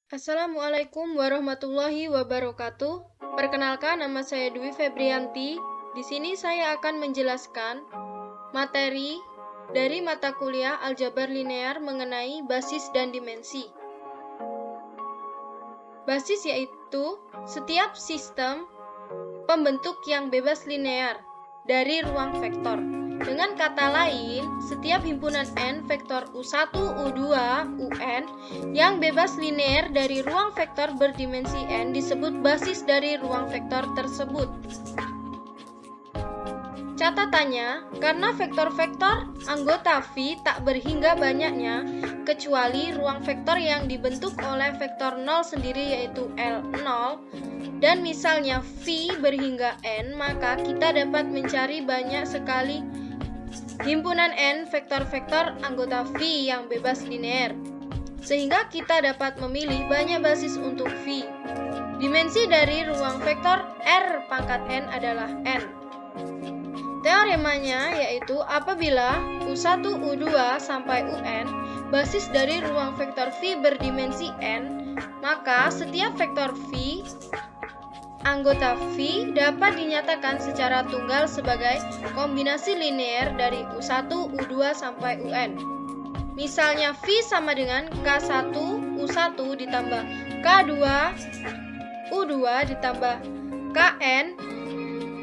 Assalamualaikum warahmatullahi wabarakatuh. Perkenalkan, nama saya Dwi Febrianti. Di sini saya akan menjelaskan materi dari mata kuliah Aljabar Linear mengenai basis dan dimensi. Basis yaitu setiap sistem pembentuk yang bebas linear dari ruang vektor. Dengan kata lain, setiap himpunan N vektor U1, U2, Un yang bebas linear dari ruang vektor berdimensi N disebut basis dari ruang vektor tersebut. Catatannya, karena vektor-vektor anggota V tak berhingga banyaknya, kecuali ruang vektor yang dibentuk oleh vektor 0 sendiri yaitu L0, dan misalnya V berhingga N, maka kita dapat mencari banyak sekali himpunan N vektor-vektor anggota V yang bebas linear, sehingga kita dapat memilih banyak basis untuk V. Dimensi dari ruang vektor R pangkat N adalah N. Teoremanya yaitu apabila U1, U2, sampai Un basis dari ruang vektor V berdimensi N, maka setiap vektor V anggota V dapat dinyatakan secara tunggal sebagai kombinasi linear dari U1, U2, sampai Un. Misalnya V sama dengan K1, U1 ditambah K2, U2 ditambah Kn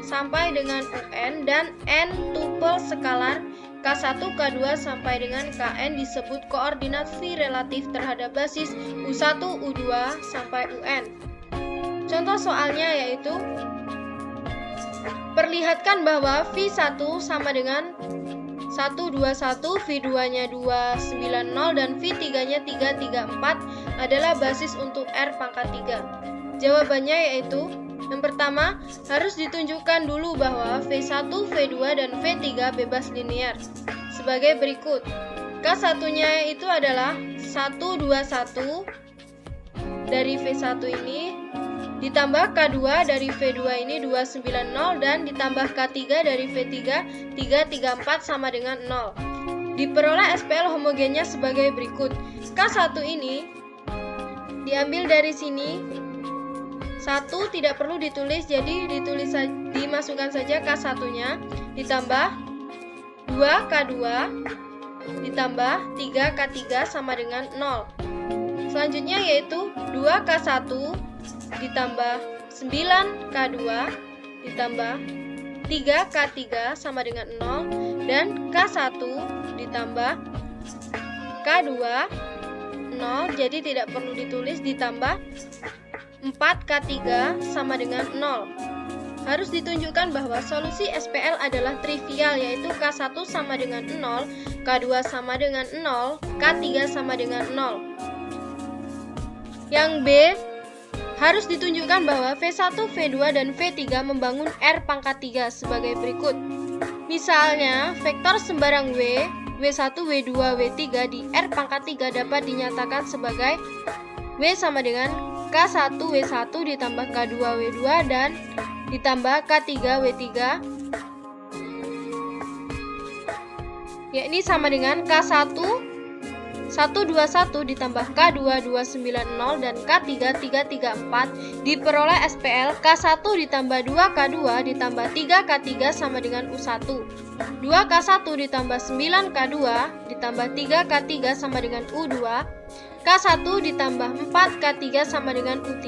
sampai dengan Un, dan N tupel skalar K1, K2 sampai dengan Kn disebut koordinat V relatif terhadap basis U1, U2, sampai Un. Contoh soalnya yaitu, perlihatkan bahwa V1 sama dengan 121, V2-nya 290, dan V3-nya 334 adalah basis untuk R pangkat 3. Jawabannya yaitu, yang pertama, harus ditunjukkan dulu bahwa V1, V2, dan V3 bebas linear. Sebagai berikut, K1-nya itu adalah 121 dari V1 ini, ditambah K2 dari V2 ini 290, dan ditambah K3 dari V3 334 sama dengan 0. Diperoleh SPL homogennya sebagai berikut. K1 ini diambil dari sini, 1 tidak perlu ditulis, jadi dimasukkan saja K1-nya, ditambah 2K2 ditambah 3K3 sama dengan 0. Selanjutnya yaitu 2K1 ditambah 9K2 ditambah 3K3 sama dengan 0, dan K1 ditambah K2 0, jadi tidak perlu ditulis, ditambah 4K3 sama dengan 0. Harus ditunjukkan bahwa solusi SPL adalah trivial, yaitu K1 sama dengan 0, K2 sama dengan 0, K3 sama dengan 0. Yang B, harus ditunjukkan bahwa V1, V2, dan V3 membangun R pangkat 3 sebagai berikut. Misalnya, vektor sembarang W1, W2, W3 di R pangkat 3 dapat dinyatakan sebagai W sama dengan K1, W1 ditambah K2, W2, dan ditambah K3, W3, yakni sama dengan K1 121 ditambah K2 290 dan K3 334. Diperoleh SPL K1 ditambah 2K2 ditambah 3K3 sama dengan U1. 2K1 ditambah 9K2 ditambah 3K3 sama dengan U2. K1 ditambah 4K3 sama dengan U3.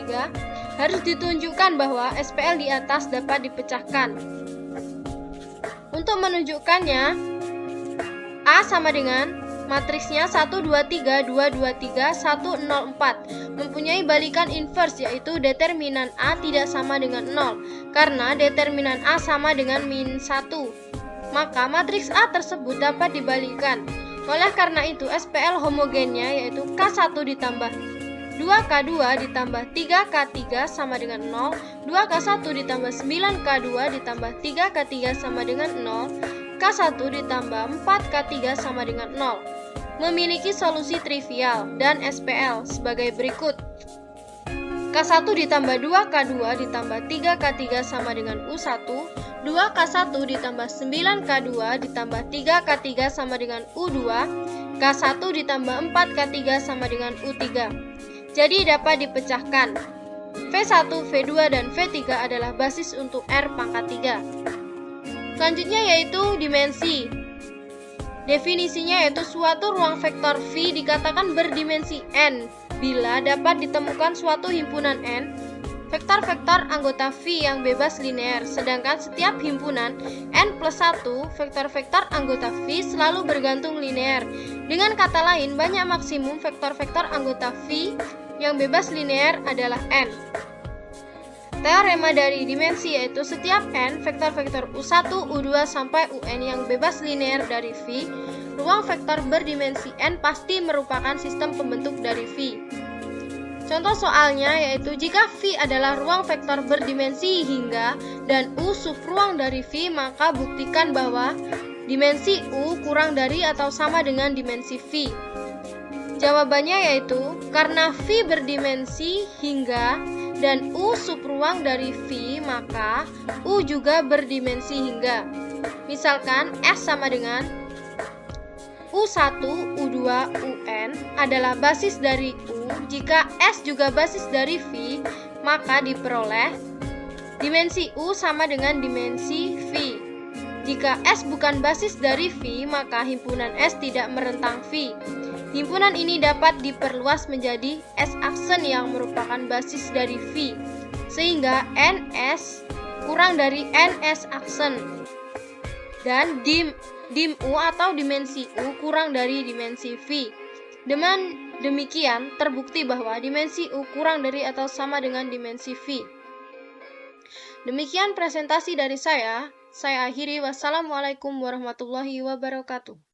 Harus ditunjukkan bahwa SPL di atas dapat dipecahkan. Untuk menunjukkannya, A sama dengan matriksnya 1, 2, 3, 2, 2, 3, 1, 0, 4 mempunyai balikan inverse, yaitu determinan A tidak sama dengan 0 karena determinan A sama dengan min 1. Maka matriks A tersebut dapat dibalikkan. Oleh karena itu SPL homogennya yaitu K1 ditambah 2K2 ditambah 3K3 sama dengan 0, 2K1 ditambah 9K2 ditambah 3K3 sama dengan 0, K1 ditambah 4K3 sama dengan 0. Memiliki solusi trivial dan SPL sebagai berikut. K1 ditambah 2K2 ditambah 3K3 sama dengan U1, 2K1 ditambah 9K2 ditambah 3K3 sama dengan U2, K1 ditambah 4K3 sama dengan U3. Jadi dapat dipecahkan. V1, V2, dan V3 adalah basis untuk R pangkat 3. Selanjutnya yaitu dimensi. Definisinya yaitu suatu ruang vektor V dikatakan berdimensi n bila dapat ditemukan suatu himpunan n vektor-vektor anggota V yang bebas linear, sedangkan setiap himpunan n plus 1 vektor-vektor anggota V selalu bergantung linear. Dengan kata lain, banyak maksimum vektor-vektor anggota V yang bebas linear adalah n. Teorema dari dimensi yaitu setiap n vektor-vektor U1, U2, sampai Un yang bebas linear dari V, ruang vektor berdimensi n pasti merupakan sistem pembentuk dari V. Contoh soalnya yaitu jika V adalah ruang vektor berdimensi hingga dan U subruang dari V, maka buktikan bahwa dimensi U kurang dari atau sama dengan dimensi V. Jawabannya yaitu karena V berdimensi hingga dan U subruang dari V, maka U juga berdimensi hingga. Misalkan S sama dengan U1, U2, Un adalah basis dari U. Jika S juga basis dari V, maka diperoleh dimensi U sama dengan dimensi V. Jika S bukan basis dari V, maka himpunan S tidak merentang V. Himpunan ini dapat diperluas menjadi S-aksen yang merupakan basis dari V, sehingga NS kurang dari NS-aksen. Dan dim U atau dimensi U kurang dari dimensi V. Dengan demikian, terbukti bahwa dimensi U kurang dari atau sama dengan dimensi V. Demikian presentasi dari saya akhiri. Wassalamualaikum warahmatullahi wabarakatuh.